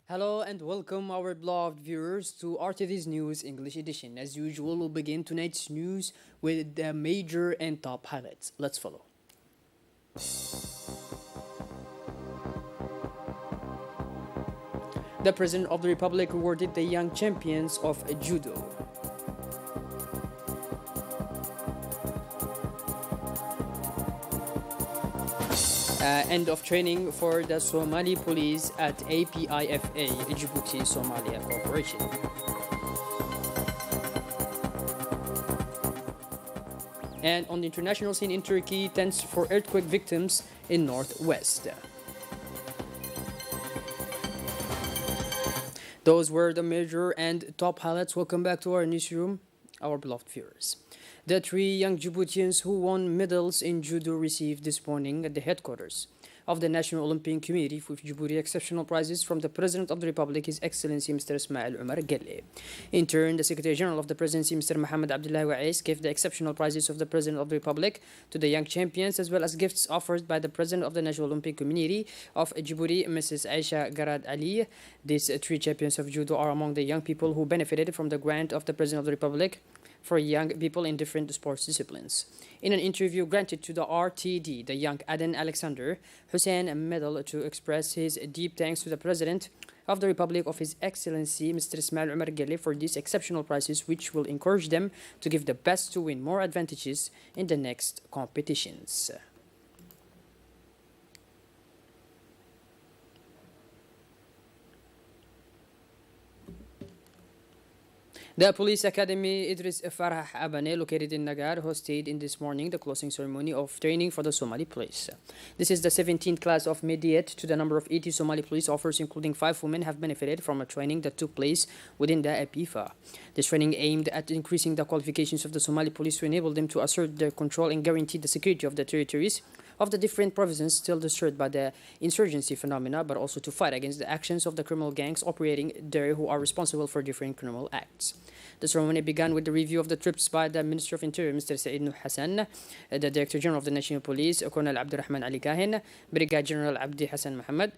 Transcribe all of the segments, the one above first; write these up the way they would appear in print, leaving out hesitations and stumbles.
Hello and welcome our beloved viewers to RTV's News English edition. As usual, we'll begin tonight's news with the major and top highlights. Let's follow. The President of the Republic awarded the young champions of judo. End of training for the Somali police at APIFA, Djibouti Somalia Corporation. And on the international scene in Turkey, tents for earthquake victims in northwest. Those were the major and top highlights. Welcome back to our newsroom, our beloved viewers. The three young Djiboutians who won medals in judo received this morning at the headquarters of the National Olympic Committee of Djibouti exceptional prizes from the President of the Republic, His Excellency Mr. Ismail Omar Guelleh. In turn, the Secretary General of the Presidency, Mr. Mohammed Abdullahi Wa'is, gave the exceptional prizes of the President of the Republic to the young champions, as well as gifts offered by the President of the National Olympic Committee of Djibouti, Mrs. Aisha Garad Ali. These three champions of judo are among the young people who benefited from the grant of the President of the Republic for young people in different sports disciplines. In an interview granted to the RTD, the young Aden Alexander Hussein a medal to express his deep thanks to the President of the Republic of His Excellency Mr. Ismail Omar Guelleh for these exceptional prizes, which will encourage them to give the best to win more advantages in the next competitions. The Police Academy Idris Farah Abane, located in Nagar, hosted in this morning the closing ceremony of training for the Somali police. This is the 17th class of Mediate to the number of 80 Somali police officers, including 5 women, have benefited from a training that took place within the APIFA. This training aimed at increasing the qualifications of the Somali police to enable them to assert their control and guarantee the security of the territories of the different provinces still disturbed by the insurgency phenomena, but also to fight against the actions of the criminal gangs operating there who are responsible for different criminal acts. The ceremony began with the review of the trips by the Minister of Interior, Mr. Said Nuh Hassan, the Director General of the National Police, Colonel Abdurrahman Ali Kahin, Brigadier General Abdi Hassan Mohammed,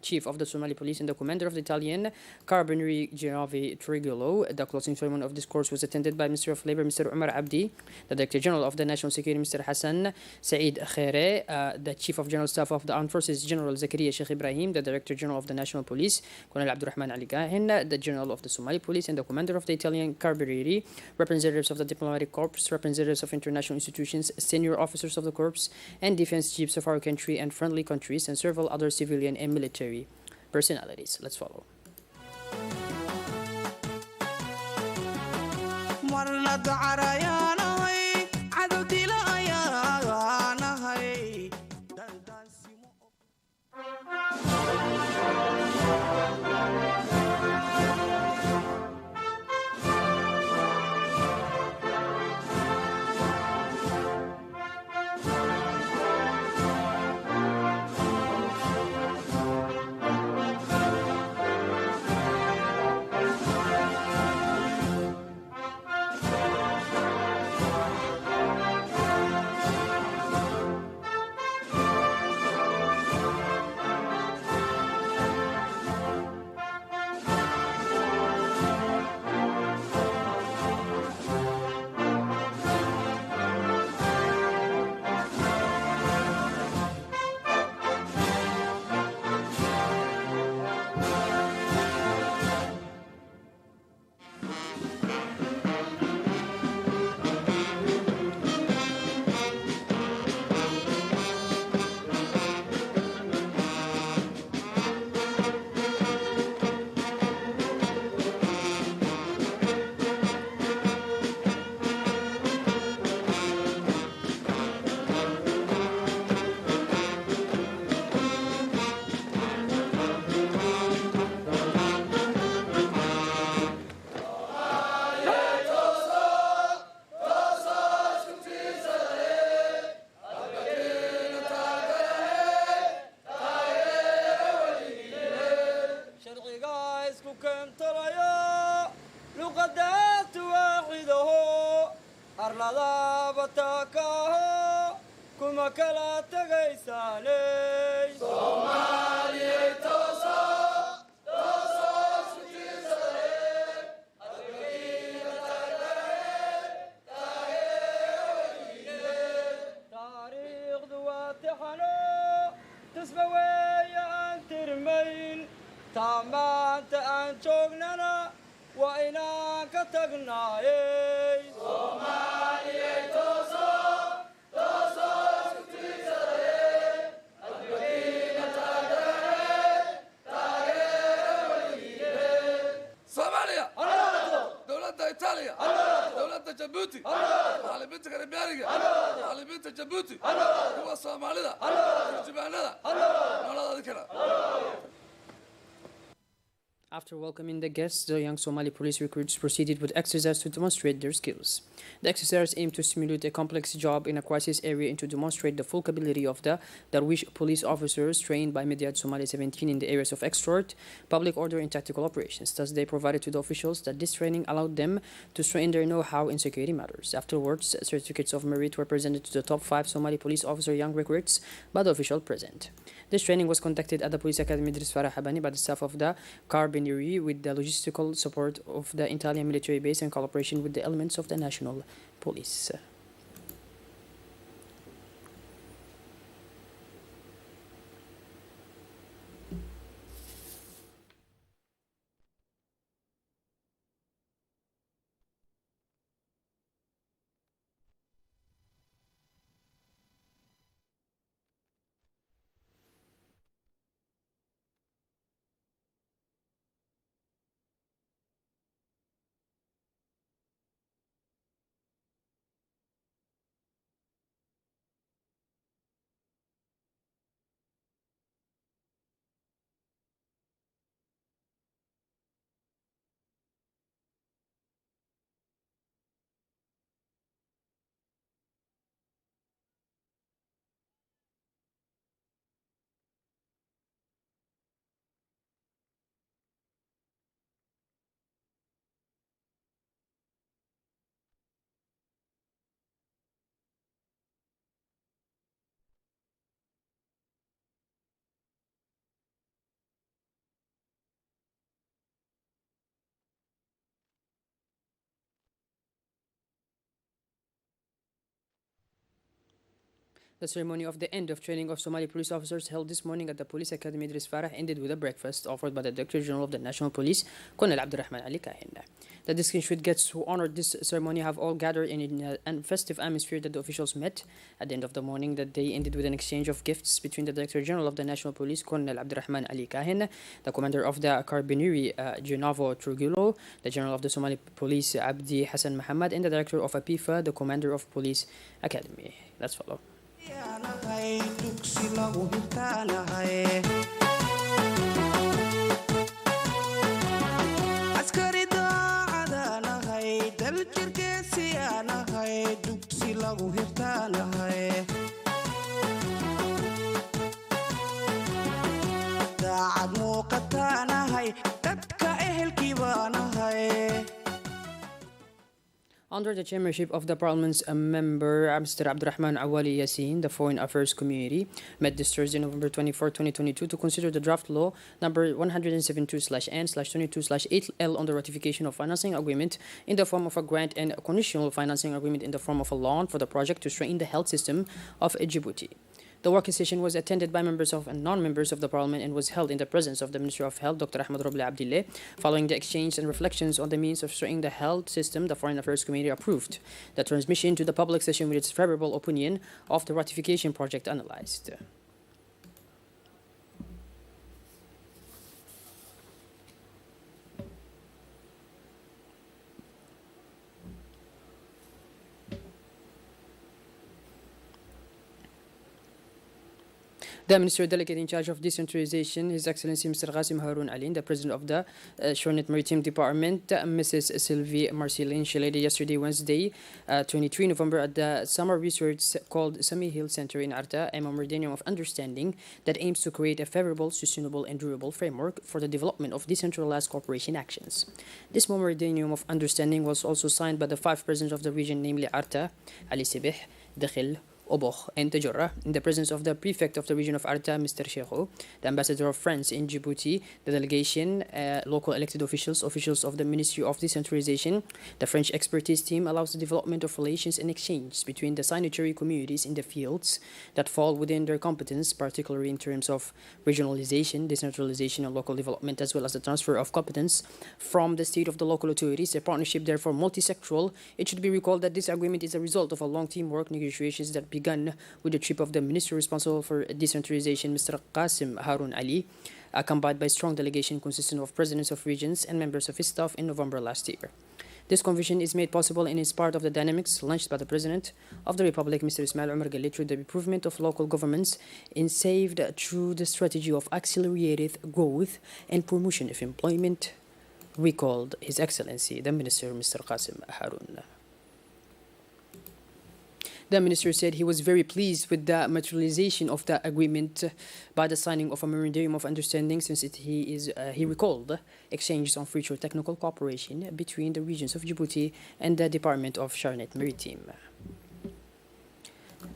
Chief of the Somali Police and the Commander of the Italian Carabinieri Giovi Trigolo. The closing ceremony of this course was attended by Minister of Labor, Mr. Omar Abdi, the Director General of the National Security, Mr. Hassan Saeed Khaire, the Chief of General Staff of the Armed Forces, General Zakaria Sheikh Ibrahim, the Director General of the National Police, Colonel Abdurrahman Ali Kahin, the General of the Somali Police and the Commander of the Italian Carabinieri, representatives of the Diplomatic Corps, representatives of international institutions, senior officers of the Corps and defense chiefs of our country and friendly countries, and several other civilian and military personalities. Let's follow. Somali, Tosa, Tosa. taamaanta aan joognana waa inaan ka tagnaayey soomaaliyey tooso isku tiirsadaye adduunkiina taageere weligiine soomaaliya dowladda itaaliya dowladda jabuuti macallimiinta karibiyaaniga macallimiinta jabuuti kuwa soomaalida turjumaanada noloda kale. After welcoming the guests, the young Somali police recruits proceeded with exercise to demonstrate their skills. The exercise aimed to simulate a complex job in a crisis area and to demonstrate the full capability of the Darwish police officers trained by Mediat Somali 17 in the areas of extort, public order, and tactical operations. Thus, they provided to the officials that this training allowed them to strengthen their know-how in security matters. Afterwards, certificates of merit were presented to the top 5 Somali police officer young recruits by the official present. This training was conducted at the Police Academy Idris Farah Habani by the staff of the Carabinieri with the logistical support of the Italian military base and cooperation with the elements of the national police. The ceremony of the end of training of Somali police officers held this morning at the Police Academy Idris Farah ended with a breakfast offered by the Director General of the National Police, Colonel Abdurrahman Ali Kahin. The distinguished guests who honored this ceremony have all gathered in a festive atmosphere that the officials met. At the end of the morning, the day ended with an exchange of gifts between the Director General of the National Police, Colonel Abdurrahman Ali Kahin, the Commander of the Carabinieri, Gennaro Trujillo, the General of the Somali Police, Abdi Hassan Muhammad, and the Director of APIFA, the Commander of Police Academy. Let's follow. askari daacadanahay dal jirgeesiyaanahay dugsi lagu hirtaanahay daacad muuqataanahay dadka ehelkii baanahay. Under the chairmanship of the Parliament's member, Mr. Abdurrahman Awali Yassin, the Foreign Affairs Committee met this Thursday, November 24, 2022, to consider the draft law number 172/N/22/8L on the ratification of financing agreement in the form of a grant and a conditional financing agreement in the form of a loan for the project to strengthen the health system of Djibouti. The working session was attended by members of and non-members of the Parliament and was held in the presence of the Minister of Health, Dr. Ahmed Roble Abdillah. Following the exchange and reflections on the means of strengthening the health system, the Foreign Affairs Committee approved the transmission to the public session with its favorable opinion of the ratification project analyzed. The Minister Delegate in charge of decentralization, His Excellency Mr. Qasim Haroun Ali, the President of the Shornet Maritime Department, Mrs. Sylvie Marcelin, she led yesterday, Wednesday, 23 November, at the summer research called Sami Hill Center in Arta, a memorandum of understanding that aims to create a favorable, sustainable, and durable framework for the development of decentralized cooperation actions. This memorandum of understanding was also signed by the 5 presidents of the region, namely Arta, Ali Sibih, Dakhil, Oboh and Tajura, in the presence of the prefect of the region of Arta, Mr. Sheikho, the ambassador of France in Djibouti, the delegation, local elected officials, officials of the Ministry of Decentralization. The French expertise team allows the development of relations and exchange between the signatory communities in the fields that fall within their competence, particularly in terms of regionalization, decentralization, and local development, as well as the transfer of competence from the state of the local authorities. A partnership, therefore, multi-sectoral. It should be recalled that this agreement is a result of a long teamwork negotiations that began with the trip of the minister responsible for decentralization, Mr. Qasim Harun Ali, accompanied by a strong delegation consisting of presidents of regions and members of his staff in November last year. This convention is made possible and is part of the dynamics launched by the President of the Republic, Mr. Ismail Omar Guelleh, through the improvement of local governments and saved through the strategy of accelerated growth and promotion of employment, recalled His Excellency, the Minister, Mr. Qasim Harun. The minister said he was very pleased with the materialization of the agreement by the signing of a memorandum of understanding, since he recalled exchanges on future technical cooperation between the regions of Djibouti and the Department of Charnet Maritime.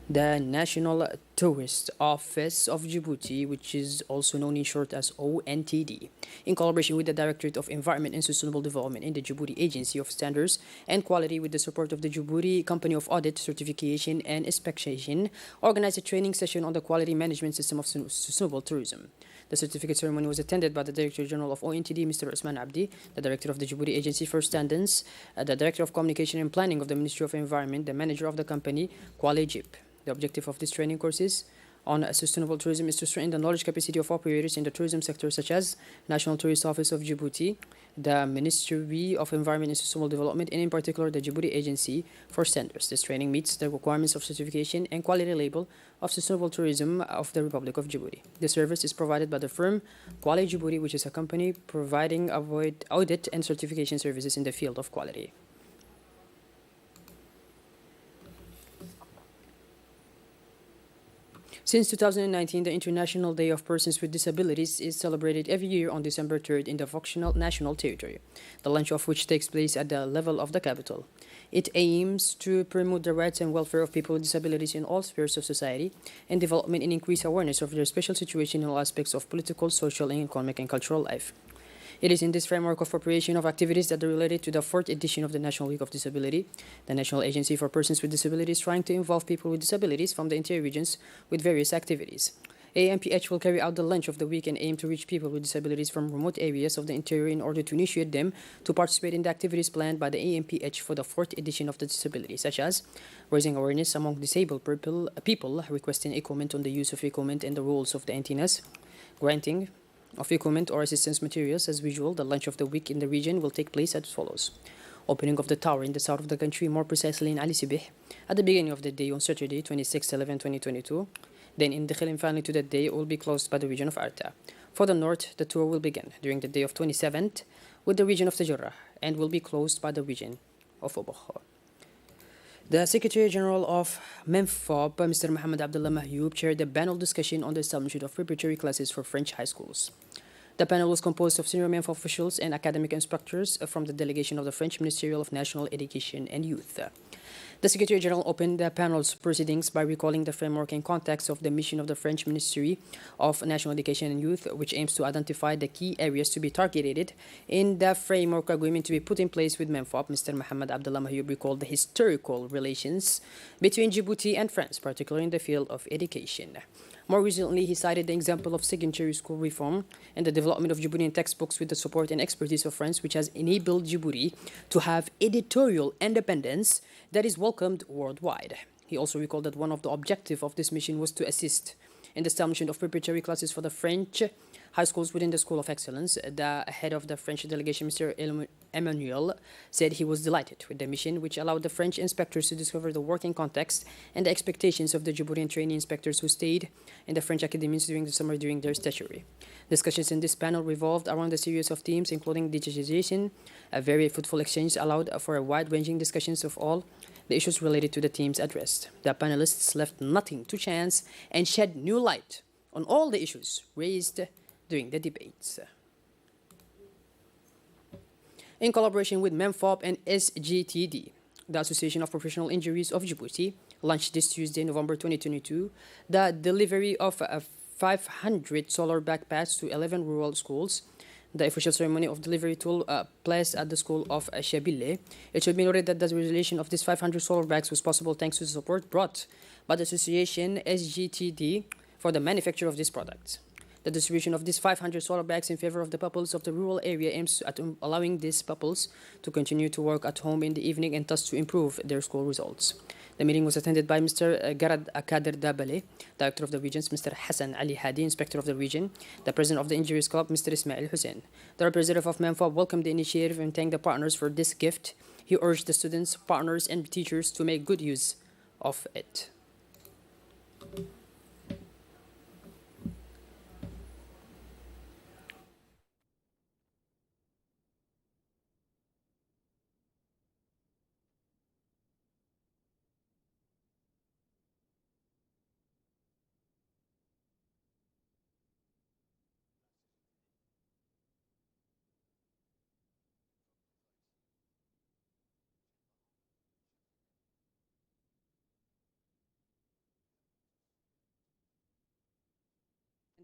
The National Tourist Office of Djibouti, which is also known in short as ONTD, in collaboration with the Directorate of Environment and Sustainable Development in the Djibouti Agency of Standards and Quality, with the support of the Djibouti Company of Audit, Certification and Inspection, organized a training session on the quality management system of sustainable tourism. The certificate ceremony was attended by the Director General of ONTD, Mr. Usman Abdi, the Director of the Djibouti Agency for Standards, the Director of Communication and Planning of the Ministry of Environment, the Manager of the company, Qualijib. The objective of this training courses on sustainable tourism is to strengthen the knowledge capacity of operators in the tourism sector, such as National Tourist Office of Djibouti, the Ministry of Environment and Sustainable Development, and in particular the Djibouti Agency for Standards. This training meets the requirements of certification and quality label of sustainable tourism of the Republic of Djibouti. The service is provided by the firm Quali Djibouti, which is a company providing audit and certification services in the field of quality. Since 2019, the International Day of Persons with Disabilities is celebrated every year on December 3rd in the functional national territory, the launch of which takes place at the level of the capital. It aims to promote the rights and welfare of people with disabilities in all spheres of society and development, and increase awareness of their special situation in all aspects of political, social, and economic and cultural life. It is in this framework of preparation of activities that are related to the 4th edition of the National Week of Disability. The National Agency for Persons with Disabilities trying to involve people with disabilities from the interior regions with various activities. AMPH will carry out the launch of the week and aim to reach people with disabilities from remote areas of the interior in order to initiate them to participate in the activities planned by the AMPH for the 4th edition of the disability, such as raising awareness among disabled people, requesting equipment on the use of equipment and the rules of the antennas, granting of equipment or assistance materials. As usual, the launch of the week in the region will take place as follows. Opening of the tower in the south of the country, more precisely in Ali Sibih, at the beginning of the day on Saturday, 26/11/2022. Then in Dikhil, and finally to that day, will be closed by the region of Arta. For the north, the tour will begin during the day of 27th with the region of Tajura and will be closed by the region of Oboh. The Secretary General of MENFOP, Mr. Mohamed Abdullah Mahyoub, chaired the panel discussion on the establishment of preparatory classes for French high schools. The panel was composed of senior MENFOP officials and academic instructors from the delegation of the French Ministerial of National Education and Youth. The Secretary General opened the panel's proceedings by recalling the framework and context of the mission of the French Ministry of National Education and Youth, which aims to identify the key areas to be targeted in the framework agreement to be put in place with MENFOP. Mr. Mohamed Abdullah Mahyoub recalled the historical relations between Djibouti and France, particularly in the field of education. More recently, he cited the example of secondary school reform and the development of Djiboutian textbooks with the support and expertise of France, which has enabled Djibouti to have editorial independence that is welcomed worldwide. He also recalled that one of the objectives of this mission was to assist in the establishment of preparatory classes for the French high schools within the School of Excellence. The head of the French delegation, Mr. Emmanuel, said he was delighted with the mission, which allowed the French inspectors to discover the working context and the expectations of the Djiboutian trainee inspectors who stayed in the French academies during the summer during their stationery. Discussions in this panel revolved around a series of themes, including digitization. A very fruitful exchange allowed for a wide-ranging discussions of all the issues related to the themes addressed. The panelists left nothing to chance and shed new light on all the issues raised during the debates. In collaboration with MENFOP and SGTD, the Association of Professional Injuries of Djibouti, launched this Tuesday, November 2022, the delivery of 500 solar backpacks to 11 rural schools. The official ceremony of delivery took place at the school of Shabille. It should be noted that the realization of these 500 solar bags was possible thanks to the support brought by the association SGTD for the manufacture of these products. The distribution of these 500 solar bags in favor of the pupils of the rural area aims at allowing these pupils to continue to work at home in the evening and thus to improve their school results. The meeting was attended by Mr. Garad Akader Dabale, Director of the Regions, Mr. Hassan Ali Hadi, Inspector of the Region, the President of the Injuries Club, Mr. Ismail Hussein. The representative of Manfob welcomed the initiative and thanked the partners for this gift. He urged the students, partners, and teachers to make good use of it.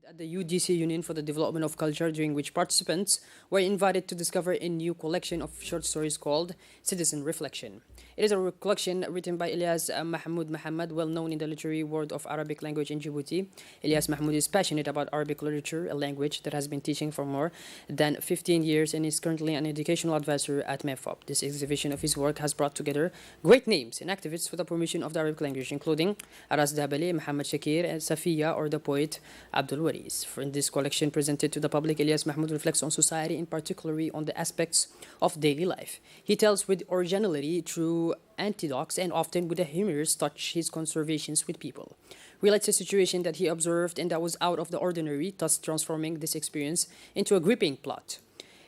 At the UDC Union for the Development of Culture, during which participants were invited to discover a new collection of short stories called Citizen Reflection. It is a collection written by Ilyas Mahmoud Muhammad, well known in the literary world of Arabic language in Djibouti. Ilyas Mahmoud is passionate about Arabic literature, a language that has been teaching for more than 15 years and is currently an educational advisor at MEFOP. This exhibition of his work has brought together great names and activists for the promotion of the Arabic language, including Aras Dabali, Muhammad Shakir, and Safiya, or the poet Abdul Waris. In this collection presented to the public, Ilyas Mahmoud reflects on society, and particularly on the aspects of daily life. He tells with originality, through anecdotes, and often with a humorous touch, his conversations with people. Relates a situation that he observed and that was out of the ordinary, thus transforming this experience into a gripping plot.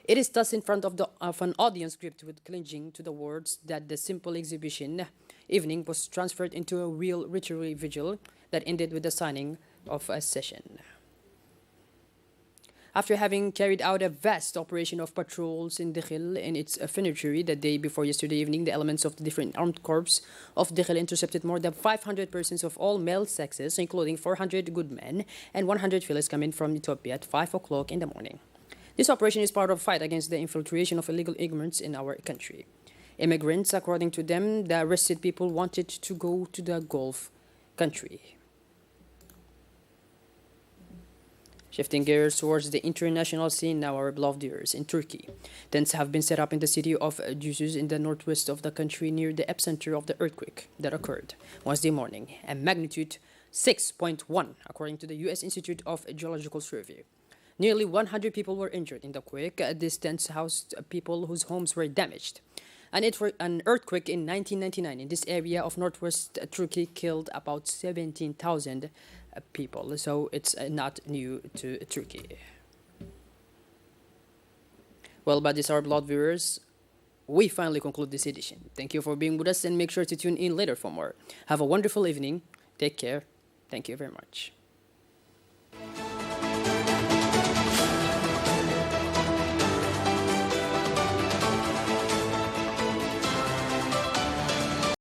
It is thus in front of an audience gripped with clinging to the words that the simple exhibition evening was transferred into a real literary vigil that ended with the signing of a session. After having carried out a vast operation of patrols in Dakhil and its affinity the day before yesterday evening, the elements of the different armed corps of Dakhil intercepted more than 500 persons of all male sexes, including 400 good men and 100 fellows coming from Ethiopia at 5 o'clock in the morning. This operation is part of a fight against the infiltration of illegal immigrants in our country. Immigrants, according to them, the arrested people wanted to go to the Gulf country. Shifting gears towards the international scene now, our beloved viewers, in Turkey. Tents have been set up in the city of Cuzes in the northwest of the country near the epicenter of the earthquake that occurred Wednesday morning, at magnitude 6.1, according to the U.S. Institute of Geological Survey. Nearly 100 people were injured in the quake. These tents housed people whose homes were damaged. An earthquake in 1999 in this area of northwest Turkey killed about 17,000 people, so it's not new to Turkey. Well, but these are blood viewers. We finally conclude this edition. Thank you for being with us, and make sure to tune in later for more. Have a wonderful evening. Take care. Thank you very much.